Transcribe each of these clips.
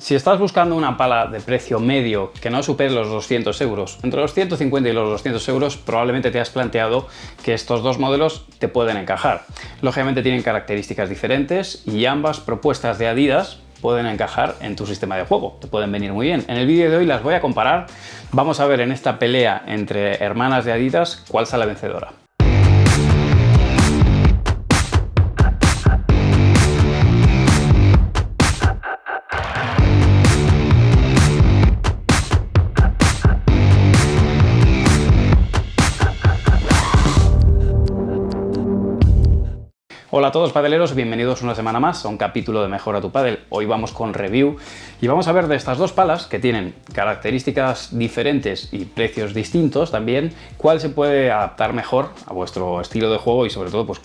Si estás buscando una pala de precio medio que no supere los 200 euros, entre los 150 y los 200 euros probablemente te has planteado que estos dos modelos te pueden encajar. Lógicamente tienen características diferentes y ambas propuestas de Adidas pueden encajar en tu sistema de juego, te pueden venir muy bien. En el vídeo de hoy las voy a comparar, vamos a ver en esta pelea entre hermanas de Adidas cuál sale vencedora. Hola a todos padeleros, bienvenidos una semana más a un capítulo de Mejora tu Padel. Hoy vamos con review y vamos a ver de estas dos palas que tienen características diferentes y precios distintos también, cuál se puede adaptar mejor a vuestro estilo de juego y sobre todo pues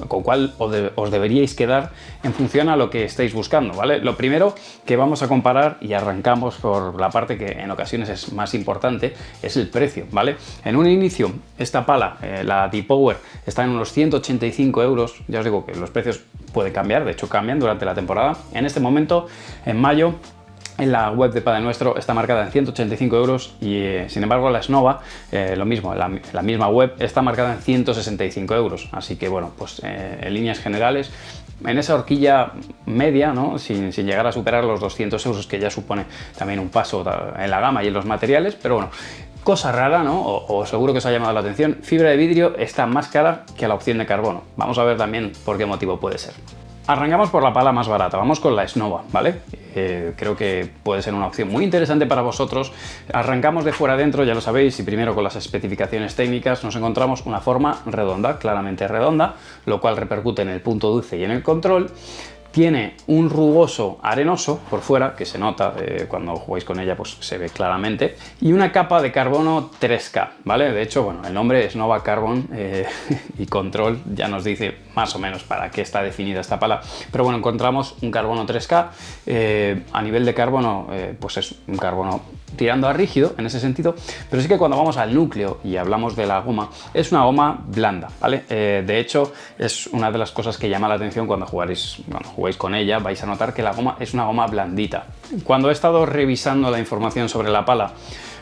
con cuál os deberíais quedar en función a lo que estéis buscando, ¿vale? Lo primero que vamos a comparar, y arrancamos por la parte que en ocasiones es más importante, es el precio, ¿vale? En un inicio esta pala, la D-Power, está en unos 185 euros, ya os digo que los precios pueden cambiar, de hecho cambian durante la temporada. En este momento, en mayo, en la web de Padel Nuestro está marcada en 185 euros y sin embargo la Snova, lo mismo, la misma web está marcada en 165 euros. Así que bueno, pues en líneas generales, en esa horquilla media, ¿no? sin llegar a superar los 200 euros, que ya supone también un paso en la gama y en los materiales, pero bueno, cosa rara, ¿no? O seguro que os ha llamado la atención, fibra de vidrio está más cara que la opción de carbono. Vamos a ver también por qué motivo puede ser. Arrancamos por la pala más barata, vamos con la Snova, ¿vale? Creo que puede ser una opción muy interesante para vosotros. Arrancamos de fuera adentro, ya lo sabéis, y primero con las especificaciones técnicas nos encontramos una forma redonda, claramente redonda, lo cual repercute en el punto dulce y en el control. Tiene un rugoso arenoso por fuera, que se nota cuando jugáis con ella, pues se ve claramente, y una capa de carbono 3K, ¿vale? De hecho, bueno, el nombre es Snova Carbon y Control ya nos dice más o menos para qué está definida esta pala, pero bueno, encontramos un carbono 3K, a nivel de carbono, pues es un carbono tirando a rígido en ese sentido, pero sí que cuando vamos al núcleo y hablamos de la goma, es una goma blanda, ¿vale? De hecho, es una de las cosas que llama la atención cuando jugáis con ella, vais a notar que la goma es una goma blandita. Cuando he estado revisando la información sobre la pala,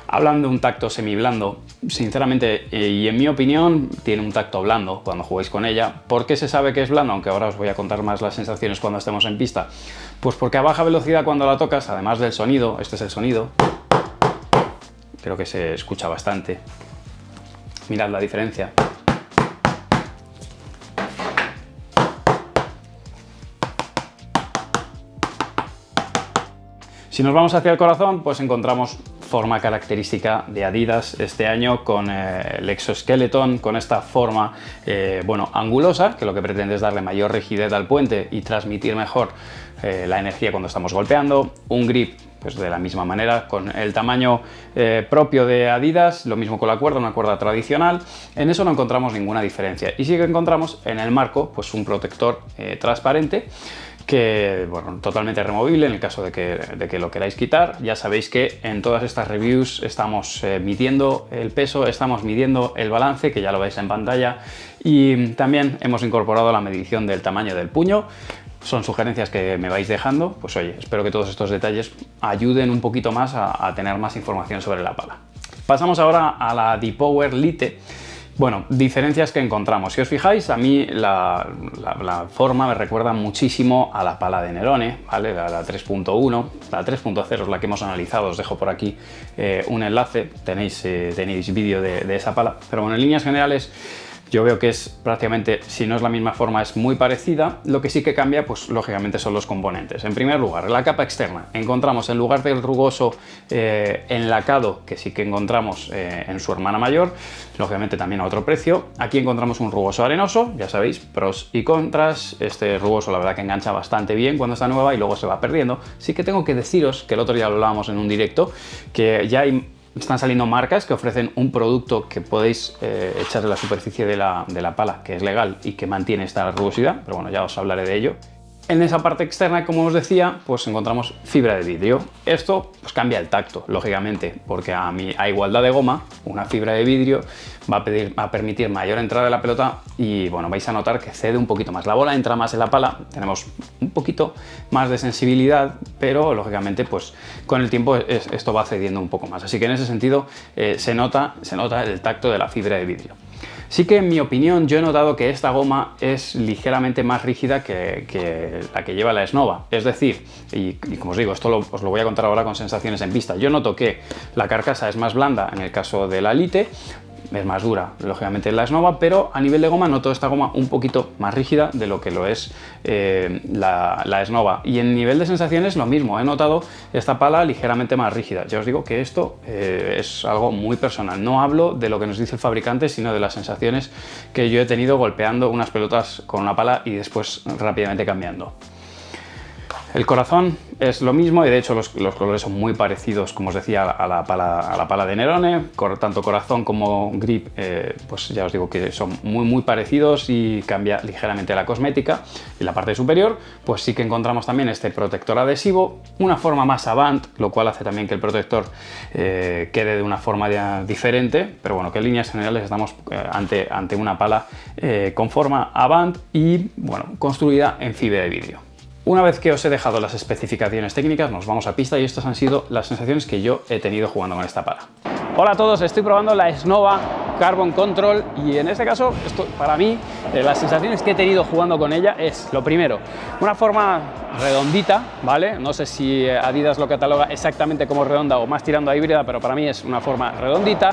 hablan de un tacto semiblando, sinceramente, y en mi opinión, tiene un tacto blando cuando jugáis con ella. ¿Por qué se sabe que es blando? Aunque ahora os voy a contar más las sensaciones cuando estemos en pista. Pues porque a baja velocidad cuando la tocas, además del sonido, este es el sonido, creo que se escucha bastante. Mirad la diferencia. Si nos vamos hacia el corazón, pues encontramos forma característica de Adidas este año con el exoskeleton, con esta forma bueno, angulosa, que lo que pretende es darle mayor rigidez al puente y transmitir mejor la energía cuando estamos golpeando. Un grip pues de la misma manera, con el tamaño propio de Adidas, lo mismo con la cuerda, una cuerda tradicional. En eso no encontramos ninguna diferencia. Y sí que encontramos en el marco pues un protector transparente, que bueno, totalmente removible en el caso de que lo queráis quitar. Ya sabéis que en todas estas reviews estamos midiendo el peso, estamos midiendo el balance, que ya lo veis en pantalla, y también hemos incorporado la medición del tamaño del puño. Son sugerencias que me vais dejando, pues oye, espero que todos estos detalles ayuden un poquito más a tener más información sobre la pala. Pasamos ahora a la D-Power Lite. Bueno, diferencias que encontramos. Si os fijáis, a mí la forma me recuerda muchísimo a la pala de Nerone, ¿vale? La 3.1, la 3.0 es la que hemos analizado, os dejo por aquí un enlace, tenéis vídeo de esa pala, pero bueno, en líneas generales yo veo que es prácticamente, si no es la misma forma, es muy parecida. Lo que sí que cambia, pues lógicamente son los componentes. En primer lugar, la capa externa. Encontramos, en lugar del rugoso enlacado, que sí que encontramos en su hermana mayor, lógicamente también a otro precio, aquí encontramos un rugoso arenoso, ya sabéis, pros y contras. Este rugoso la verdad que engancha bastante bien cuando está nueva y luego se va perdiendo. Sí que tengo que deciros, que el otro día lo hablábamos en un directo, que ya están saliendo marcas que ofrecen un producto que podéis echar en la superficie de la pala, que es legal y que mantiene esta rugosidad, pero bueno, ya os hablaré de ello. En esa parte externa, como os decía, pues encontramos fibra de vidrio. Esto pues cambia el tacto, lógicamente, porque a igualdad de goma, una fibra de vidrio va a permitir mayor entrada de la pelota y bueno, vais a notar que cede un poquito más. La bola entra más en la pala, tenemos un poquito más de sensibilidad, pero lógicamente pues con el tiempo esto va cediendo un poco más. Así que en ese sentido se nota el tacto de la fibra de vidrio. Sí que en mi opinión yo he notado que esta goma es ligeramente más rígida que la que lleva la Snova. Es decir, y como os digo, esto os lo voy a contar ahora con sensaciones en pista. Yo noto que la carcasa es más blanda en el caso de la Lite, es más dura, lógicamente, la Snova, pero a nivel de goma noto esta goma un poquito más rígida de lo que lo es la Snova. Y en nivel de sensaciones lo mismo, he notado esta pala ligeramente más rígida. Ya os digo que esto es algo muy personal. No hablo de lo que nos dice el fabricante, sino de las sensaciones que yo he tenido golpeando unas pelotas con una pala y después rápidamente cambiando. El corazón es lo mismo y de hecho los colores son muy parecidos, como os decía, a la pala de Nerone. Tanto corazón como grip, pues ya os digo que son muy parecidos y cambia ligeramente la cosmética. Y la parte superior, pues sí que encontramos también este protector adhesivo, una forma más Avant, lo cual hace también que el protector quede de una forma diferente, pero bueno, que en líneas generales estamos ante una pala con forma Avant y bueno, construida en fibra de vidrio. Una vez que os he dejado las especificaciones técnicas, nos vamos a pista y estas han sido las sensaciones que yo he tenido jugando con esta pala. Hola a todos, estoy probando la Snova Carbon Control y en este caso, para mí, las sensaciones que he tenido jugando con ella es, lo primero, una forma redondita, ¿vale? No sé si Adidas lo cataloga exactamente como redonda o más tirando a híbrida, pero para mí es una forma redondita,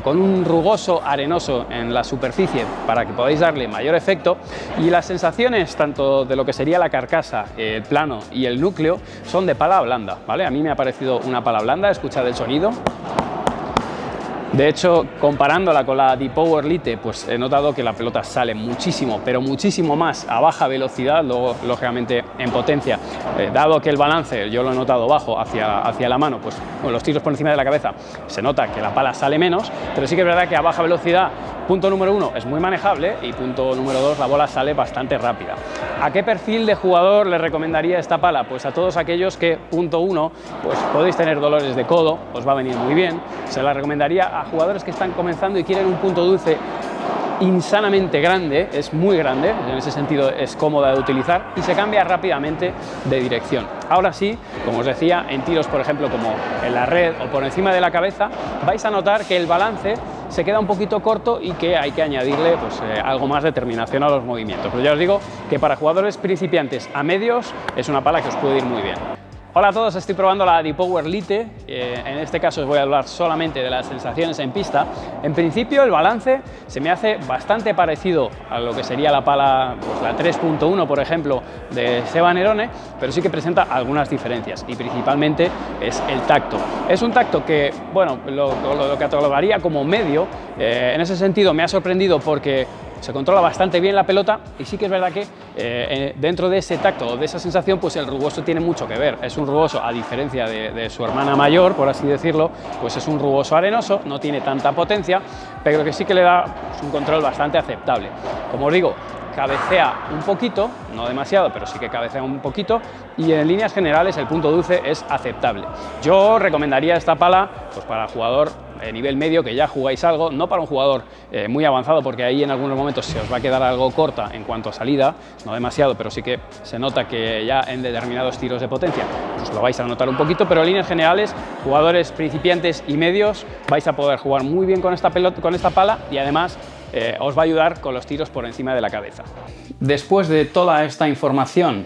con un rugoso arenoso en la superficie para que podáis darle mayor efecto, y las sensaciones tanto de lo que sería la carcasa, el plano y el núcleo son de pala blanda, ¿vale? A mí me ha parecido una pala blanda, escuchad el sonido. De hecho, comparándola con la D-Power Lite, pues he notado que la pelota sale muchísimo, pero muchísimo más a baja velocidad, luego lógicamente en potencia. Dado que el balance yo lo he notado bajo hacia la mano, pues con los tiros por encima de la cabeza se nota que la pala sale menos, pero sí que es verdad que a baja velocidad, punto número 1, es muy manejable y punto número 2, la bola sale bastante rápida. ¿A qué perfil de jugador le recomendaría esta pala? Pues a todos aquellos que, punto 1, pues podéis tener dolores de codo, os va a venir muy bien. Se la recomendaría a jugadores que están comenzando y quieren un punto dulce insanamente grande, es muy grande, en ese sentido es cómoda de utilizar y se cambia rápidamente de dirección. Ahora sí, como os decía, en tiros por ejemplo como en la red o por encima de la cabeza, vais a notar que el balance se queda un poquito corto y que hay que añadirle pues, algo más de determinación a los movimientos. Pero ya os digo que para jugadores principiantes a medios es una pala que os puede ir muy bien. Hola a todos, estoy probando la D-Power Lite, en este caso os voy a hablar solamente de las sensaciones en pista. En principio el balance se me hace bastante parecido a lo que sería la pala, pues la 3.1 por ejemplo de Seba Nerone, pero sí que presenta algunas diferencias y principalmente es el tacto. Es un tacto que, bueno, lo catalogaría como medio, en ese sentido me ha sorprendido porque se controla bastante bien la pelota y sí que es verdad que dentro de ese tacto o de esa sensación pues el rugoso tiene mucho que ver. Es un rugoso, a diferencia de su hermana mayor, por así decirlo, pues es un rugoso arenoso, no tiene tanta potencia, pero que sí que le da pues, un control bastante aceptable. Como os digo, cabecea un poquito, no demasiado, pero sí que cabecea un poquito y en líneas generales el punto dulce es aceptable. Yo recomendaría esta pala pues, para jugador nivel medio, que ya jugáis algo, no para un jugador muy avanzado, porque ahí en algunos momentos se os va a quedar algo corta en cuanto a salida, no demasiado, pero sí que se nota que ya en determinados tiros de potencia pues lo vais a notar un poquito, pero en líneas generales, jugadores principiantes y medios vais a poder jugar muy bien con esta pelota, con esta pala y además os va a ayudar con los tiros por encima de la cabeza. Después de toda esta información,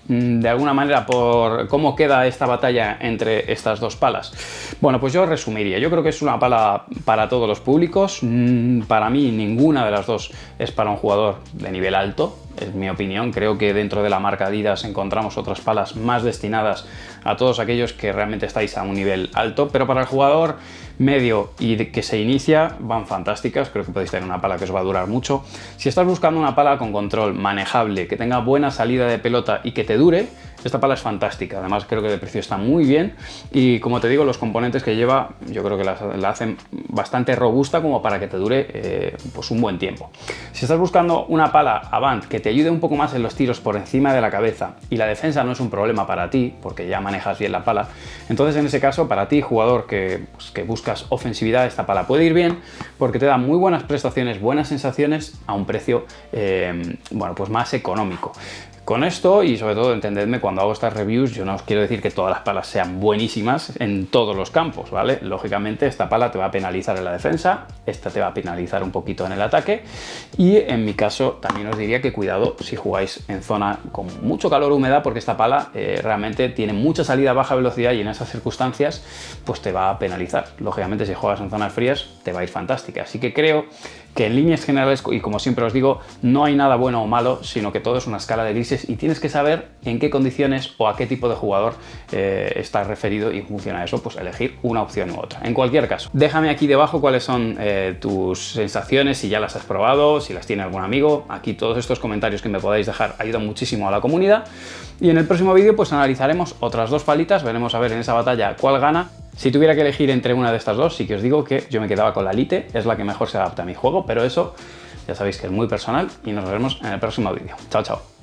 de alguna manera, por cómo queda esta batalla entre estas dos palas, bueno, pues yo resumiría. Yo creo que es una pala para todos los públicos. Para mí ninguna de las dos es para un jugador de nivel alto, es mi opinión. Creo que dentro de la marca Adidas encontramos otras palas más destinadas a todos aquellos que realmente estáis a un nivel alto, pero para el jugador medio y que se inicia van fantásticas. Creo que podéis tener una pala que os va a durar mucho. Si estás buscando una pala con control manejable, que tenga buena salida de pelota y que te dure, Esta pala es fantástica, además creo que de precio está muy bien y como te digo, los componentes que lleva yo creo que la hacen bastante robusta como para que te dure pues un buen tiempo. Si estás buscando una pala Avant que te ayude un poco más en los tiros por encima de la cabeza y la defensa no es un problema para ti, porque ya manejas bien la pala, entonces en ese caso para ti, jugador que buscas ofensividad, esta pala puede ir bien porque te da muy buenas prestaciones, buenas sensaciones a un precio bueno, pues más económico. Con esto, y sobre todo entendedme, cuando hago estas reviews yo no os quiero decir que todas las palas sean buenísimas en todos los campos, ¿vale? Lógicamente esta pala te va a penalizar en la defensa, esta te va a penalizar un poquito en el ataque y en mi caso también os diría que cuidado si jugáis en zona con mucho calor o humedad, porque esta pala realmente tiene mucha salida a baja velocidad y en esas circunstancias pues te va a penalizar. Lógicamente si juegas en zonas frías te va a ir fantástica, así que creo que en líneas generales, y como siempre os digo, no hay nada bueno o malo, sino que todo es una escala de grises y tienes que saber en qué condiciones o a qué tipo de jugador estás referido y en función a eso, pues elegir una opción u otra. En cualquier caso, déjame aquí debajo cuáles son tus sensaciones, si ya las has probado, si las tiene algún amigo. Aquí todos estos comentarios que me podáis dejar ayudan muchísimo a la comunidad. Y en el próximo vídeo pues analizaremos otras dos palitas, veremos a ver en esa batalla cuál gana. Si tuviera que elegir entre una de estas dos, sí que os digo que yo me quedaba con la Lite, es la que mejor se adapta a mi juego, pero eso ya sabéis que es muy personal y nos vemos en el próximo vídeo. Chao, chao.